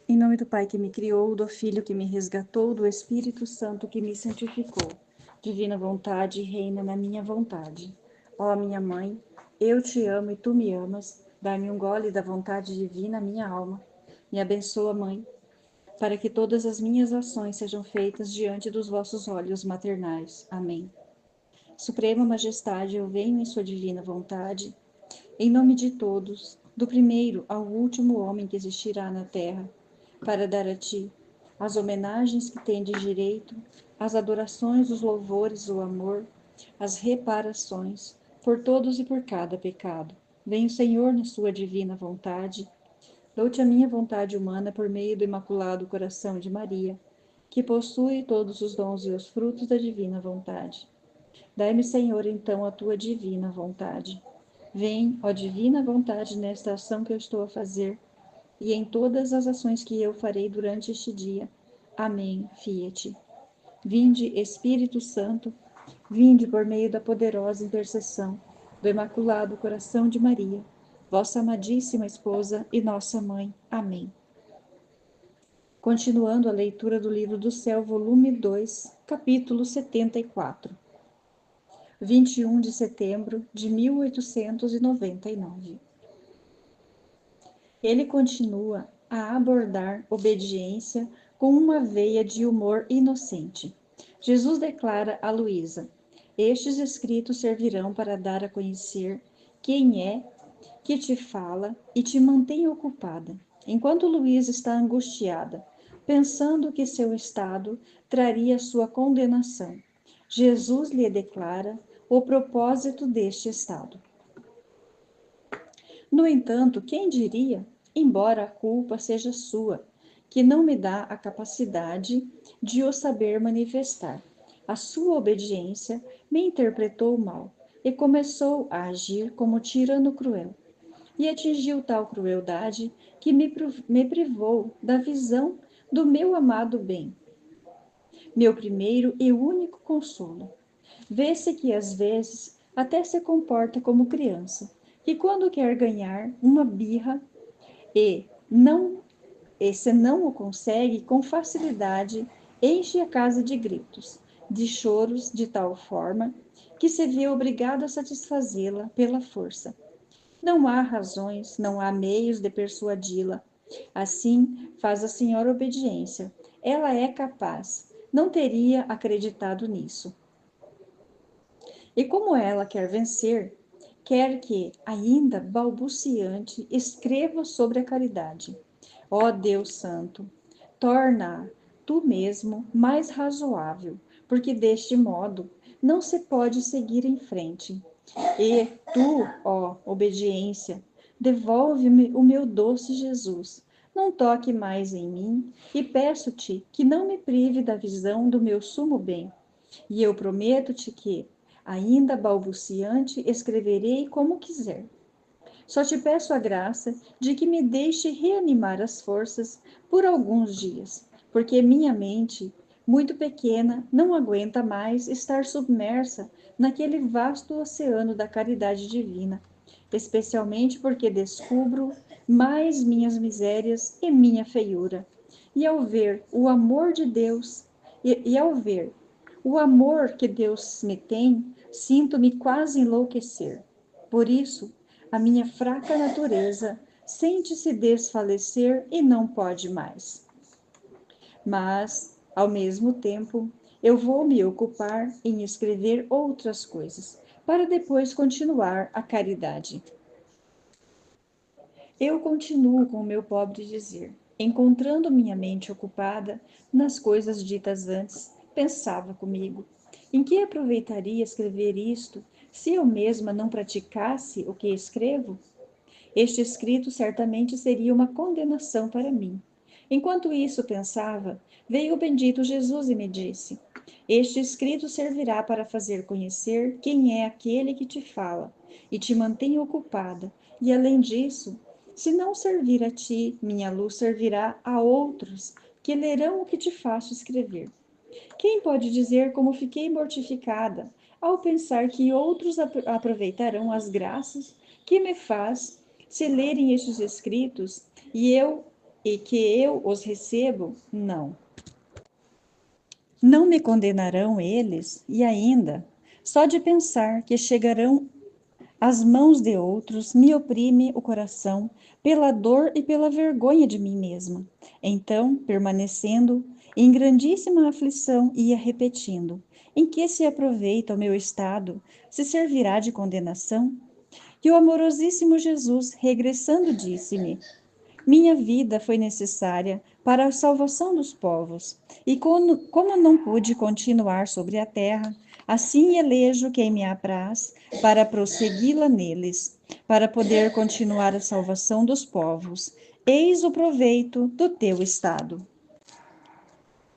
Em nome do Pai que me criou, do Filho que me resgatou, do Espírito Santo que me santificou. Divina vontade, reina na minha vontade. Ó minha mãe, eu te amo e tu me amas. Dá-me um gole da vontade divina, minha alma. Me abençoa, mãe, para que todas as minhas ações sejam feitas diante dos vossos olhos maternais. Amém. Suprema Majestade, eu venho em sua divina vontade, em nome de todos, do primeiro ao último homem que existirá na terra, para dar a ti as homenagens que tendes direito, as adorações, os louvores, o amor, as reparações, por todos e por cada pecado. Vem o Senhor na sua divina vontade. Dou-te a minha vontade humana por meio do Imaculado Coração de Maria, que possui todos os dons e os frutos da divina vontade. Dai-me, Senhor, então, a tua divina vontade. Vem, ó divina vontade, nesta ação que eu estou a fazer e em todas as ações que eu farei durante este dia. Amém. Fiat. Vinde, Espírito Santo, vinde por meio da poderosa intercessão do Imaculado Coração de Maria, vossa amadíssima esposa e nossa mãe. Amém. Continuando a leitura do Livro do Céu, volume 2, capítulo 74. 21 de setembro de 1899. Ele continua a abordar obediência com uma veia de humor inocente. Jesus declara a Luísa: estes escritos servirão para dar a conhecer quem é que te fala e te mantém ocupada, enquanto Luísa está angustiada, pensando que seu estado traria sua condenação. Jesus lhe declara o propósito deste estado. No entanto, quem diria, embora a culpa seja sua, que não me dá a capacidade de o saber manifestar? A sua obediência me interpretou mal e começou a agir como tirano cruel. E atingiu tal crueldade que me privou da visão do meu amado bem, meu primeiro e único consolo. Vê-se que às vezes até se comporta como criança, que quando quer ganhar uma birra e não e se não o consegue com facilidade, enche a casa de gritos, de choros, de tal forma que se vê obrigado a satisfazê-la pela força. Não há razões, não há meios de persuadi-la. Assim faz a senhora obediência. Ela é capaz. Não teria acreditado nisso. E como ela quer vencer, quer que, ainda balbuciante, escreva sobre a caridade. Ó Deus Santo, torna-a tu mesmo mais razoável, porque deste modo não se pode seguir em frente. E tu, ó obediência, devolve-me o meu doce Jesus. Não toque mais em mim e peço-te que não me prive da visão do meu sumo bem. E eu prometo-te que, ainda balbuciante, escreverei como quiser. Só te peço a graça de que me deixe reanimar as forças por alguns dias, porque minha mente, muito pequena, não aguenta mais estar submersa naquele vasto oceano da caridade divina, especialmente porque descubro mais minhas misérias e minha feiura. E ao ver o amor de Deus, e ao ver o amor que Deus me tem, sinto-me quase enlouquecer. Por isso, a minha fraca natureza sente-se desfalecer e não pode mais. Mas, ao mesmo tempo, eu vou me ocupar em escrever outras coisas, para depois continuar a caridade. Eu continuo com o meu pobre dizer. Encontrando minha mente ocupada nas coisas ditas antes, pensava comigo: em que aproveitaria escrever isto se eu mesma não praticasse o que escrevo? Este escrito certamente seria uma condenação para mim. Enquanto isso pensava, veio o bendito Jesus e me disse: este escrito servirá para fazer conhecer quem é aquele que te fala e te mantém ocupada, e além disso, se não servir a ti, minha luz servirá a outros que lerão o que te faço escrever. Quem pode dizer como fiquei mortificada ao pensar que outros aproveitarão as graças que me faz se lerem estes escritos e que eu os recebo? Não. Não me condenarão eles, e ainda, só de pensar que chegarão às mãos de outros, me oprime o coração pela dor e pela vergonha de mim mesma. Então, permanecendo em grandíssima aflição, ia repetindo: em que se aproveita o meu estado? Se servirá de condenação? E o amorosíssimo Jesus, regressando, disse-me: minha vida foi necessária para a salvação dos povos, e como não pude continuar sobre a terra, assim elejo quem me apraz para prossegui-la neles, para poder continuar a salvação dos povos. Eis o proveito do teu estado.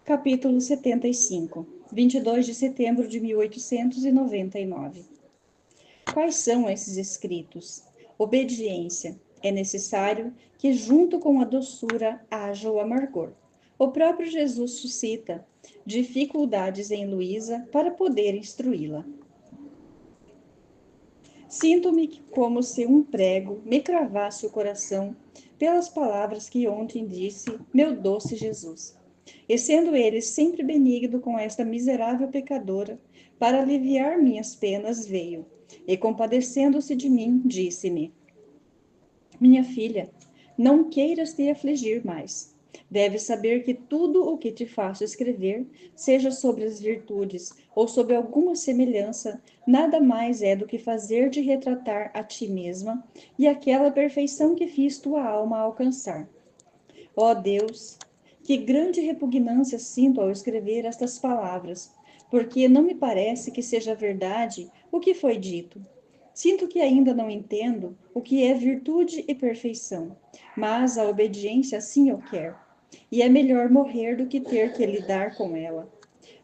Capítulo 75, 22 de setembro de 1899. Quais são esses escritos? Obediência. É necessário que, junto com a doçura, haja o amargor. O próprio Jesus suscita dificuldades em Luísa para poder instruí-la. Sinto-me como se um prego me cravasse o coração pelas palavras que ontem disse meu doce Jesus. E sendo ele sempre benigno com esta miserável pecadora, para aliviar minhas penas veio, e compadecendo-se de mim, disse-me: minha filha, não queiras te afligir mais. Deves saber que tudo o que te faço escrever, seja sobre as virtudes ou sobre alguma semelhança, nada mais é do que fazer de retratar a ti mesma e aquela perfeição que fiz tua alma alcançar. Ó Deus, que grande repugnância sinto ao escrever estas palavras, porque não me parece que seja verdade o que foi dito. Sinto que ainda não entendo o que é virtude e perfeição, mas a obediência assim o quer. E é melhor morrer do que ter que lidar com ela.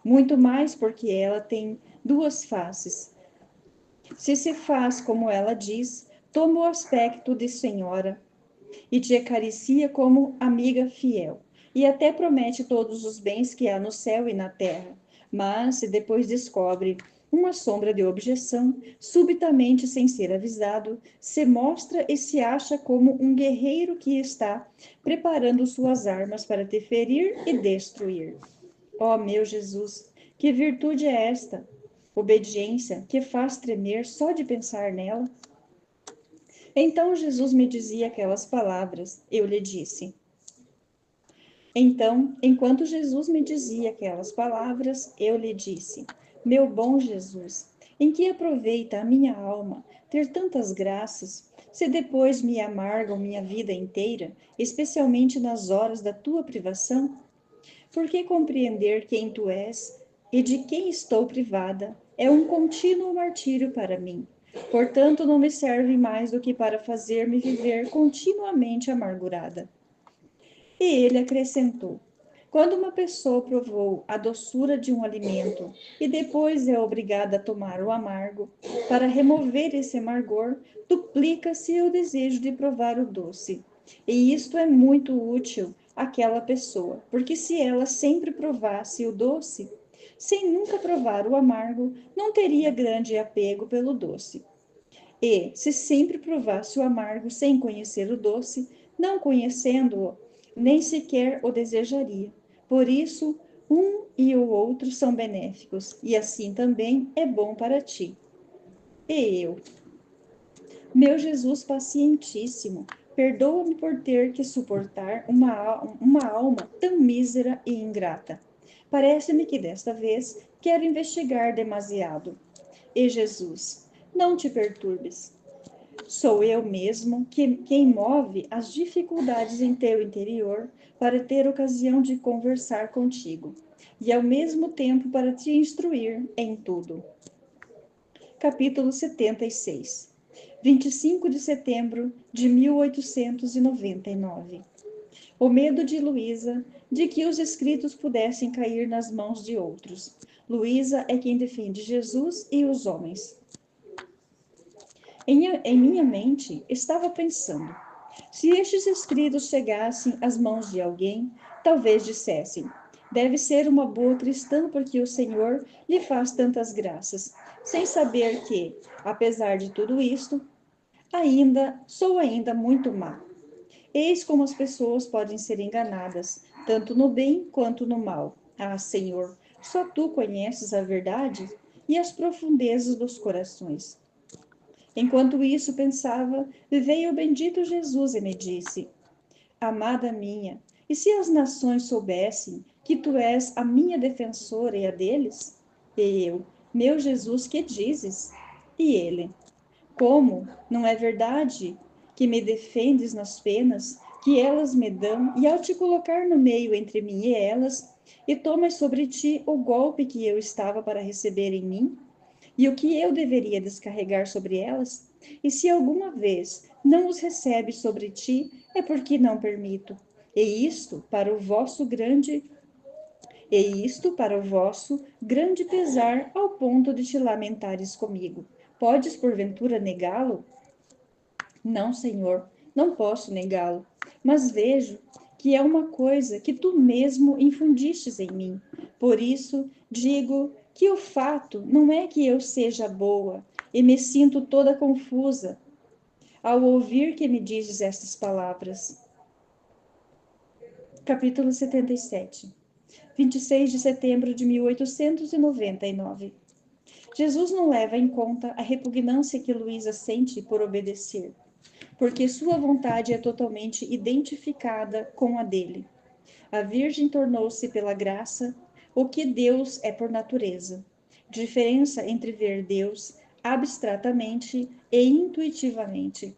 Muito mais porque ela tem duas faces. Se faz como ela diz, toma o aspecto de senhora e te acaricia como amiga fiel, e até promete todos os bens que há no céu e na terra. Mas, se depois descobre uma sombra de objeção, subitamente, sem ser avisado, se mostra e se acha como um guerreiro que está preparando suas armas para te ferir e destruir. Ó meu Jesus, que virtude é esta? Obediência que faz tremer só de pensar nela? Então Jesus me dizia aquelas palavras, eu lhe disse. Então, enquanto Jesus me dizia aquelas palavras, eu lhe disse: meu bom Jesus, em que aproveita a minha alma ter tantas graças, se depois me amargam minha vida inteira, especialmente nas horas da tua privação? Porque compreender quem tu és e de quem estou privada é um contínuo martírio para mim. Portanto, não me serve mais do que para fazer-me viver continuamente amargurada. E ele acrescentou: quando uma pessoa provou a doçura de um alimento e depois é obrigada a tomar o amargo, para remover esse amargor, duplica-se o desejo de provar o doce. E isto é muito útil àquela pessoa, porque se ela sempre provasse o doce, sem nunca provar o amargo, não teria grande apego pelo doce. E, se sempre provasse o amargo sem conhecer o doce, não conhecendo-o, nem sequer o desejaria. Por isso, um e o outro são benéficos, e assim também é bom para ti. E eu, meu Jesus pacientíssimo, perdoa-me por ter que suportar uma alma tão mísera e ingrata. Parece-me que desta vez quero investigar demasiado. E Jesus, não te perturbes. Sou eu mesmo quem move as dificuldades em teu interior para ter ocasião de conversar contigo, e ao mesmo tempo para te instruir em tudo. Capítulo 76, 25 de setembro de 1899. O medo de Luísa de que os escritos pudessem cair nas mãos de outros. Luísa é quem defende Jesus e os homens. Em minha mente, estava pensando: se estes escritos chegassem às mãos de alguém, talvez dissessem: deve ser uma boa cristã porque o Senhor lhe faz tantas graças, sem saber que, apesar de tudo isto, sou ainda muito má. Eis como as pessoas podem ser enganadas, tanto no bem quanto no mal. Ah, Senhor, só tu conheces a verdade e as profundezas dos corações. Enquanto isso pensava, veio o bendito Jesus e me disse: Amada minha, e se as nações soubessem que tu és a minha defensora e a deles? E eu: Meu Jesus, que dizes? E ele: Como? Não é verdade que me defendes nas penas que elas me dão, e ao te colocar no meio entre mim e elas, e tomas sobre ti o golpe que eu estava para receber em mim? E o que eu deveria descarregar sobre elas? E se alguma vez não os recebe sobre ti, é porque não permito. E isto para o vosso grande pesar, ao ponto de te lamentares comigo. Podes porventura negá-lo? Não, Senhor, não posso negá-lo, mas vejo que é uma coisa que tu mesmo infundistes em mim. Por isso, digo que o fato não é que eu seja boa e me sinto toda confusa ao ouvir que me dizes estas palavras. Capítulo 77, 26 de setembro de 1899. Jesus não leva em conta a repugnância que Luísa sente por obedecer, porque sua vontade é totalmente identificada com a dele. A Virgem tornou-se pela graça o que Deus é por natureza. Diferença entre ver Deus abstratamente e intuitivamente.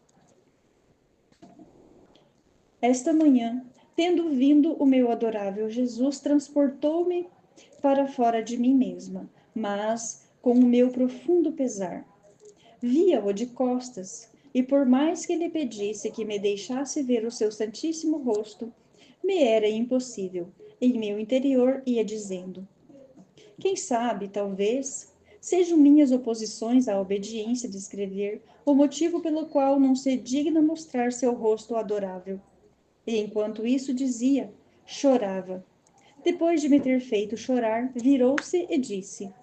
Esta manhã, tendo vindo o meu adorável Jesus, transportou-me para fora de mim mesma, mas com o meu profundo pesar. Via-o de costas, e por mais que lhe pedisse que me deixasse ver o seu santíssimo rosto, me era impossível. Em meu interior ia dizendo: Quem sabe, talvez, sejam minhas oposições à obediência de escrever o motivo pelo qual não se digna mostrar seu rosto adorável. E enquanto isso dizia, chorava. Depois de me ter feito chorar, virou-se e disse: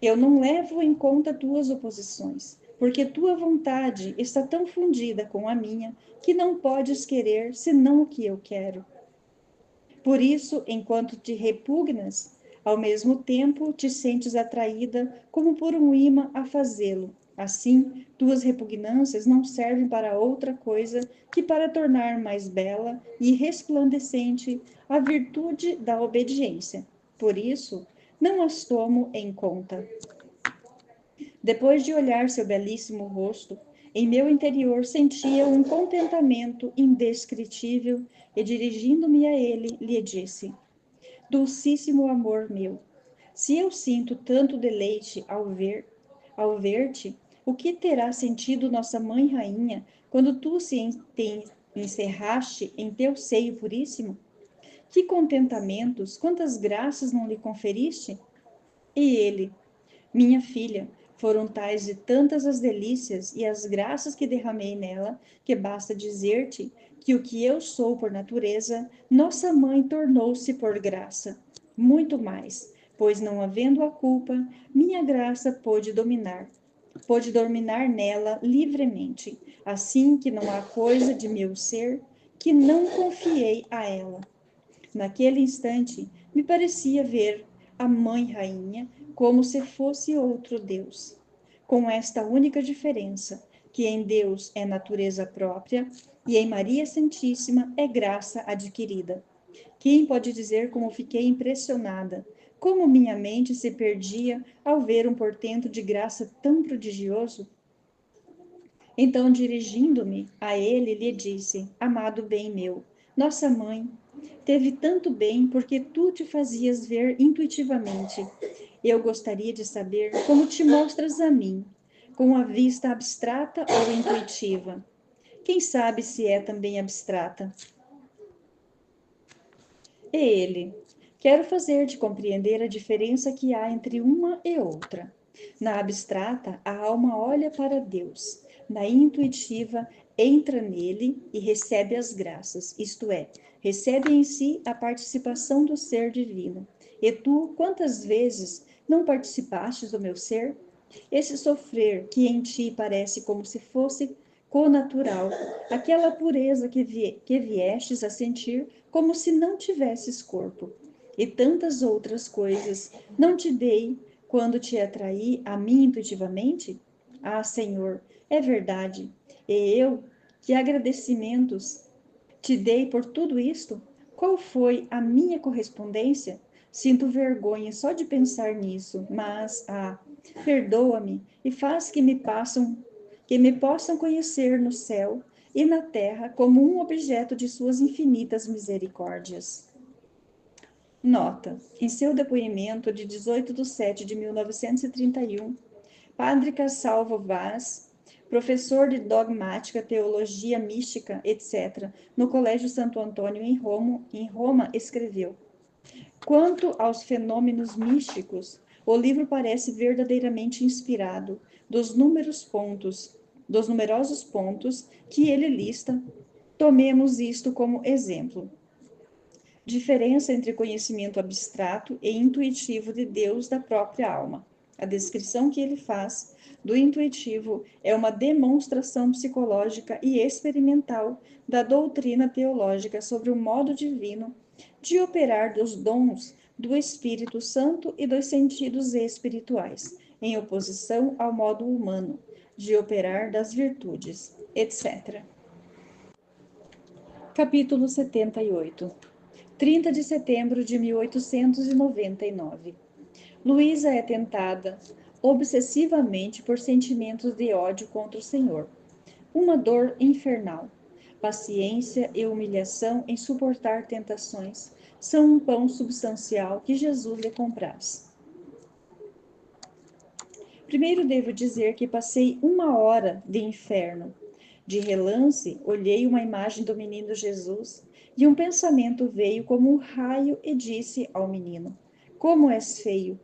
Eu não levo em conta tuas oposições, porque tua vontade está tão fundida com a minha que não podes querer senão o que eu quero. Por isso, enquanto te repugnas, ao mesmo tempo te sentes atraída como por um imã a fazê-lo. Assim, tuas repugnâncias não servem para outra coisa que para tornar mais bela e resplandecente a virtude da obediência. Por isso, não as tomo em conta. Depois de olhar seu belíssimo rosto, em meu interior sentia um contentamento indescritível e, dirigindo-me a ele, lhe disse: Dulcíssimo amor meu, se eu sinto tanto deleite ao ver-te, o que terá sentido nossa mãe rainha quando tu te encerraste em teu seio puríssimo? Que contentamentos, quantas graças não lhe conferiste? E ele: Minha filha, foram tais de tantas as delícias e as graças que derramei nela, que basta dizer-te que o que eu sou por natureza, nossa mãe tornou-se por graça. Muito mais, pois não havendo a culpa, minha graça pôde dominar nela livremente, assim que não há coisa de meu ser que não confiei a ela. Naquele instante, me parecia ver a Mãe Rainha como se fosse outro Deus, com esta única diferença, que em Deus é natureza própria e em Maria Santíssima é graça adquirida. Quem pode dizer como fiquei impressionada, como minha mente se perdia ao ver um portento de graça tão prodigioso? Então, dirigindo-me a ele, lhe disse: Amado bem meu, nossa mãe teve tanto bem porque tu te fazias ver intuitivamente. Eu gostaria de saber como te mostras a mim, com a vista abstrata ou intuitiva. Quem sabe se é também abstrata? E ele: Quero fazer-te compreender a diferença que há entre uma e outra. Na abstrata, a alma olha para Deus. Na intuitiva, entra nele e recebe as graças, isto é, recebe em si a participação do ser divino. E tu, quantas vezes não participastes do meu ser? Esse sofrer que em ti parece como se fosse connatural, aquela pureza que viestes a sentir como se não tivesses corpo. E tantas outras coisas não te dei quando te atraí a mim intuitivamente? Ah, Senhor, é verdade. E eu, que agradecimentos te dei por tudo isto? Qual foi a minha correspondência? Sinto vergonha só de pensar nisso, mas, perdoa-me e faz que me possam conhecer no céu e na terra como um objeto de suas infinitas misericórdias. Nota: em seu depoimento de 18/7/1931, Padre Cassalvo Vaz, professor de dogmática, teologia mística, etc., no Colégio Santo Antônio, em Roma, escreveu: quanto aos fenômenos místicos, o livro parece verdadeiramente inspirado dos numerosos pontos que ele lista. Tomemos isto como exemplo. Diferença entre conhecimento abstrato e intuitivo de Deus da própria alma. A descrição que ele faz do intuitivo é uma demonstração psicológica e experimental da doutrina teológica sobre o modo divino de operar dos dons do Espírito Santo e dos sentidos espirituais, em oposição ao modo humano de operar das virtudes, etc. Capítulo 78. 30 de setembro de 1899. Luísa é tentada obsessivamente por sentimentos de ódio contra o Senhor. Uma dor infernal. Paciência e humilhação em suportar tentações são um pão substancial que Jesus lhe compraz. Primeiro devo dizer que passei uma hora de inferno. De relance, olhei uma imagem do menino Jesus e um pensamento veio como um raio e disse ao menino: como és feio!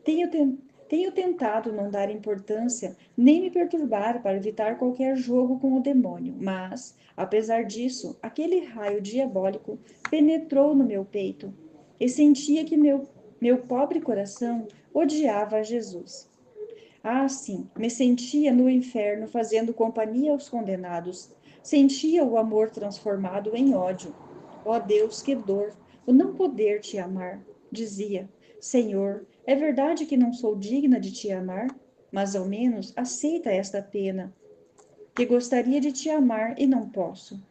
Tenho tentado não dar importância nem me perturbar para evitar qualquer jogo com o demônio, mas, apesar disso, aquele raio diabólico penetrou no meu peito e sentia que meu pobre coração odiava a Jesus. Ah, sim, me sentia no inferno fazendo companhia aos condenados. Sentia o amor transformado em ódio. Ó Deus, que dor, o não poder te amar. Dizia: Senhor, é verdade que não sou digna de te amar, mas ao menos aceita esta pena, que gostaria de te amar e não posso.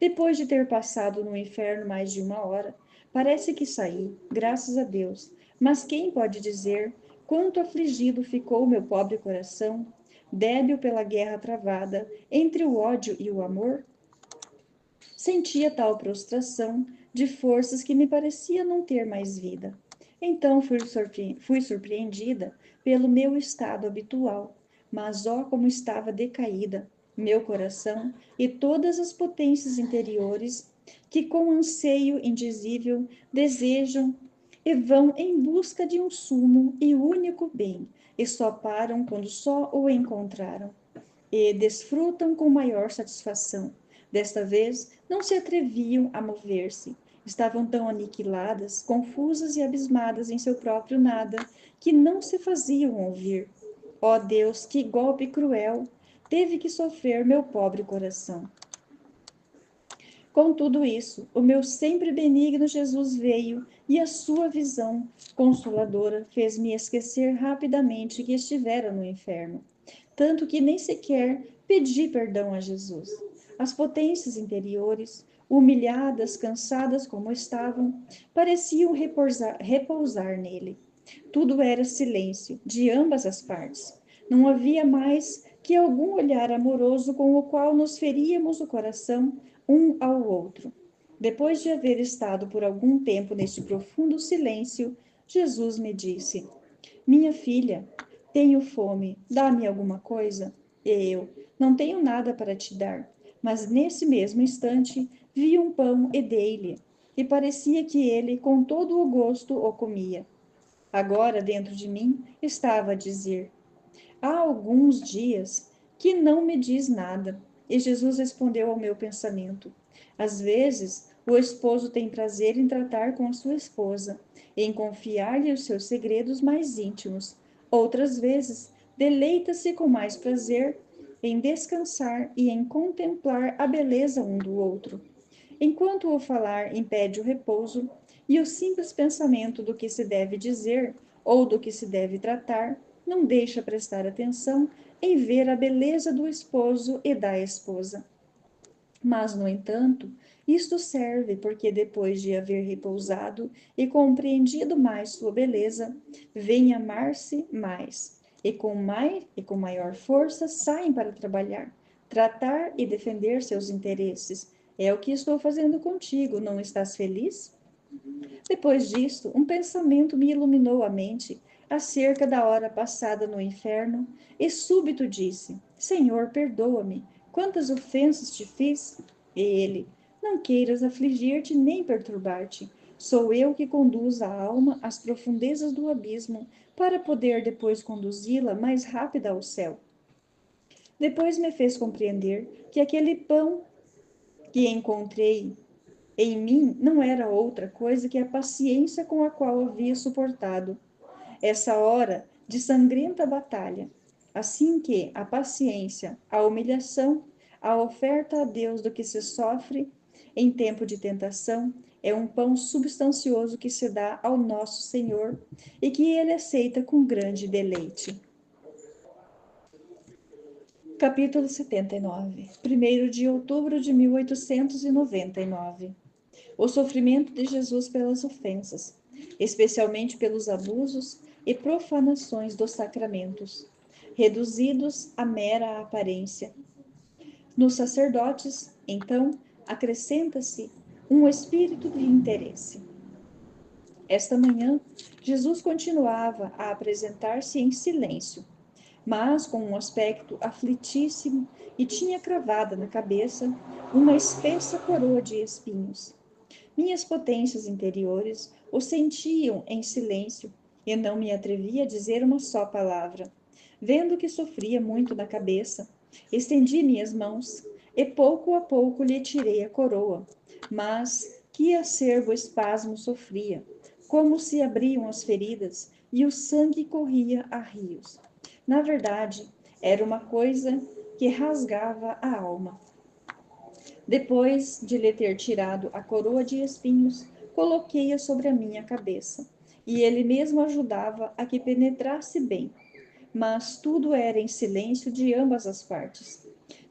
Depois de ter passado no inferno mais de uma hora, parece que saí, graças a Deus. Mas quem pode dizer quanto afligido ficou meu pobre coração, débil pela guerra travada entre o ódio e o amor? Sentia tal prostração de forças que me parecia não ter mais vida. Então fui surpreendida pelo meu estado habitual, mas ó como estava decaída meu coração e todas as potências interiores que com anseio indizível desejam e vão em busca de um sumo e único bem, e só param quando só o encontraram e desfrutam com maior satisfação. Desta vez, não se atreviam a mover-se. Estavam tão aniquiladas, confusas e abismadas em seu próprio nada, que não se faziam ouvir. Ó Deus, que golpe cruel teve que sofrer meu pobre coração. Com tudo isso, o meu sempre benigno Jesus veio e a sua visão consoladora fez-me esquecer rapidamente que estivera no inferno, tanto que nem sequer pedi perdão a Jesus. As potências interiores, humilhadas, cansadas como estavam, pareciam repousar nele. Tudo era silêncio, de ambas as partes. Não havia mais que algum olhar amoroso com o qual nos feríamos o coração um ao outro. Depois de haver estado por algum tempo neste profundo silêncio, Jesus me disse: minha filha, tenho fome, dá-me alguma coisa? E eu: não tenho nada para te dar. Mas nesse mesmo instante vi um pão e dei-lhe, e parecia que ele, com todo o gosto, o comia. Agora, dentro de mim, estava a dizer: há alguns dias que não me diz nada. E Jesus respondeu ao meu pensamento: às vezes, o esposo tem prazer em tratar com a sua esposa, em confiar-lhe os seus segredos mais íntimos. Outras vezes, deleita-se com mais prazer em descansar e em contemplar a beleza um do outro. Enquanto o falar impede o repouso, e o simples pensamento do que se deve dizer ou do que se deve tratar não deixa prestar atenção em ver a beleza do esposo e da esposa. Mas, no entanto, isto serve porque, depois de haver repousado e compreendido mais sua beleza, vem amar-se mais, e com maior força saem para trabalhar, tratar e defender seus interesses. É o que estou fazendo contigo, não estás feliz? Depois disto, um pensamento me iluminou a mente acerca da hora passada no inferno, e súbito disse: Senhor, perdoa-me, quantas ofensas te fiz? E ele: Não queiras afligir-te nem perturbar-te. Sou eu que conduzo a alma às profundezas do abismo, para poder depois conduzi-la mais rápida ao céu. Depois me fez compreender que aquele pão que encontrei em mim não era outra coisa que a paciência com a qual havia suportado essa hora de sangrenta batalha. Assim que a paciência, a humilhação, a oferta a Deus do que se sofre em tempo de tentação é um pão substancioso que se dá ao nosso Senhor e que ele aceita com grande deleite. Capítulo 79. 1º de outubro de 1899. O sofrimento de Jesus pelas ofensas, especialmente pelos abusos e profanações dos sacramentos, reduzidos à mera aparência. Nos sacerdotes, então, acrescenta-se um espírito de interesse. Esta manhã, Jesus continuava a apresentar-se em silêncio, mas com um aspecto aflitíssimo, e tinha cravada na cabeça uma espessa coroa de espinhos. Minhas potências interiores o sentiam em silêncio, e não me atrevia a dizer uma só palavra. Vendo que sofria muito na cabeça, estendi minhas mãos, e pouco a pouco lhe tirei a coroa. Mas que acerbo espasmo sofria, como se abriam as feridas, e o sangue corria a rios. Na verdade, era uma coisa que rasgava a alma. Depois de lhe ter tirado a coroa de espinhos, coloquei-a sobre a minha cabeça, e ele mesmo ajudava a que penetrasse bem. Mas tudo era em silêncio de ambas as partes.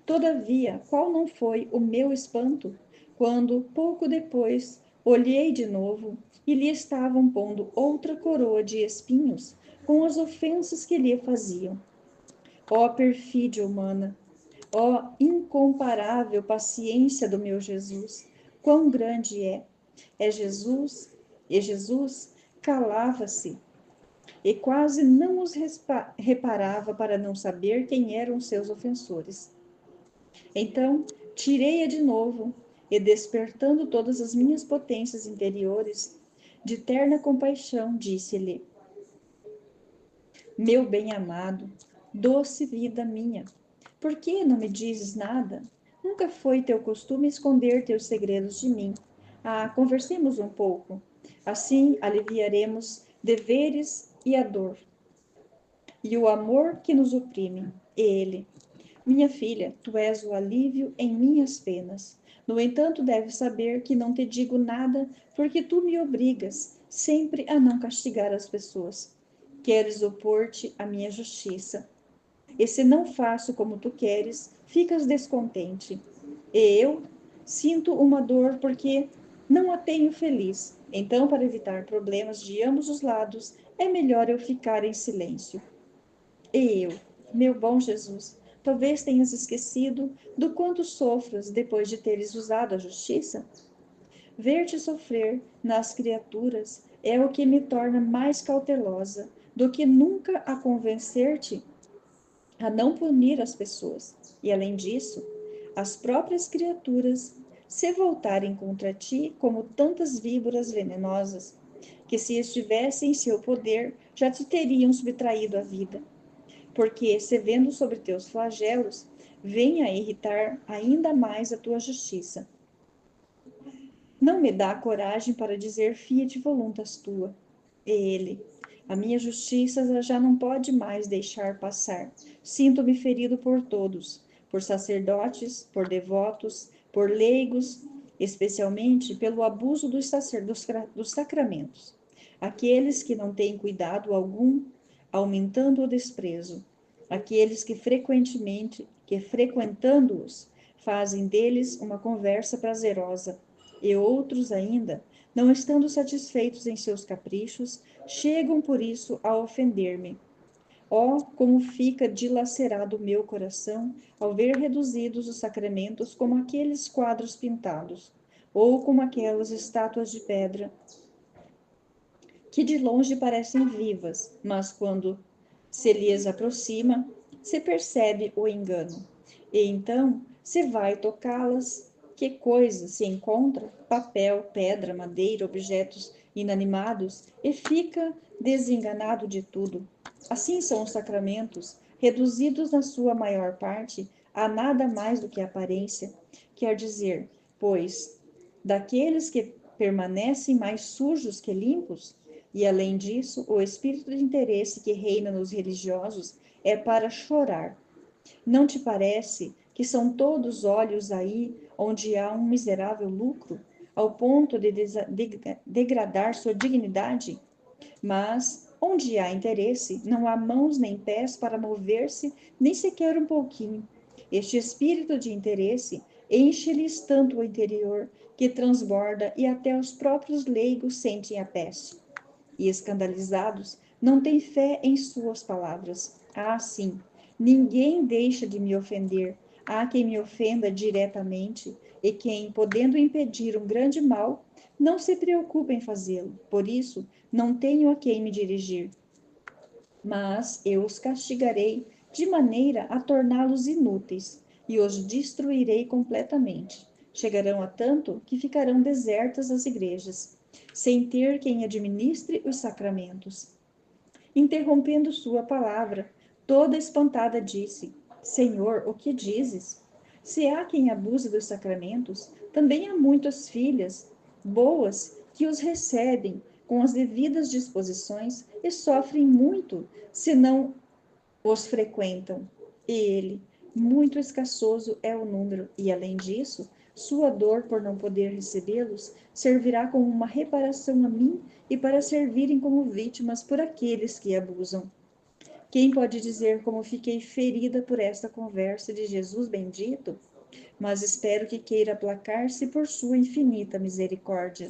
Todavia, qual não foi o meu espanto, quando, pouco depois, olhei de novo e lhe estavam pondo outra coroa de espinhos, com as ofensas que lhe faziam. Ó perfídia humana! Ó incomparável paciência do meu Jesus! Quão grande é! É Jesus, e Jesus calava-se e quase não os reparava para não saber quem eram seus ofensores. Então, tirei-a de novo e, despertando todas as minhas potências interiores, de terna compaixão, disse-lhe: Meu bem-amado, doce vida minha, por que não me dizes nada? Nunca foi teu costume esconder teus segredos de mim. Ah, conversemos um pouco. Assim aliviaremos deveres e a dor, e o amor que nos oprime. Ele: Minha filha, tu és o alívio em minhas penas. No entanto, deves saber que não te digo nada, porque tu me obrigas sempre a não castigar as pessoas. Queres opor-te à minha justiça. E se não faço como tu queres, ficas descontente. E eu sinto uma dor porque não a tenho feliz. Então, para evitar problemas de ambos os lados, é melhor eu ficar em silêncio. E eu, meu bom Jesus, talvez tenhas esquecido do quanto sofras depois de teres usado a justiça? Ver-te sofrer nas criaturas é o que me torna mais cautelosa do que nunca a convencer-te a não punir as pessoas. E, além disso, as próprias criaturas se voltarem contra ti como tantas víboras venenosas, que se estivessem em seu poder, já te teriam subtraído a vida. Porque, se vendo sobre teus flagelos, vem a irritar ainda mais a tua justiça. Não me dá coragem para dizer fiat voluntas tua. E ele: A minha justiça já não pode mais deixar passar. Sinto-me ferido por todos, por sacerdotes, por devotos, por leigos, especialmente pelo abuso dos sacramentos. Aqueles que não têm cuidado algum, aumentando o desprezo. Aqueles que frequentando-os, fazem deles uma conversa prazerosa. E outros ainda, não estando satisfeitos em seus caprichos, chegam por isso a ofender-me. Oh, como fica dilacerado o meu coração ao ver reduzidos os sacramentos como aqueles quadros pintados, ou como aquelas estátuas de pedra que de longe parecem vivas, mas quando se lhes aproxima, se percebe o engano. E então se vai tocá-las. Que coisa se encontra? Papel, pedra, madeira, objetos inanimados, e fica desenganado de tudo. Assim são os sacramentos, reduzidos na sua maior parte a nada mais do que aparência. Quer dizer, pois, daqueles que permanecem mais sujos que limpos, e além disso, o espírito de interesse que reina nos religiosos é para chorar. Não te parece que são todos olhos aí onde há um miserável lucro, ao ponto de degradar sua dignidade? Mas, onde há interesse, não há mãos nem pés para mover-se, nem sequer um pouquinho. Este espírito de interesse enche-lhes tanto o interior que transborda e até os próprios leigos sentem a peste. E escandalizados, não têm fé em suas palavras. Ah, sim, ninguém deixa de me ofender. Há quem me ofenda diretamente e quem, podendo impedir um grande mal, não se preocupa em fazê-lo. Por isso, não tenho a quem me dirigir. Mas eu os castigarei de maneira a torná-los inúteis e os destruirei completamente. Chegarão a tanto que ficarão desertas as igrejas, sem ter quem administre os sacramentos. Interrompendo sua palavra, toda espantada disse: Senhor, o que dizes? Se há quem abuse dos sacramentos, também há muitas filhas boas que os recebem com as devidas disposições e sofrem muito se não os frequentam. E ele, muito escassoso é o número, e além disso, sua dor por não poder recebê-los servirá como uma reparação a mim e para servirem como vítimas por aqueles que abusam. Quem pode dizer como fiquei ferida por esta conversa de Jesus bendito? Mas espero que queira aplacar-se por sua infinita misericórdia.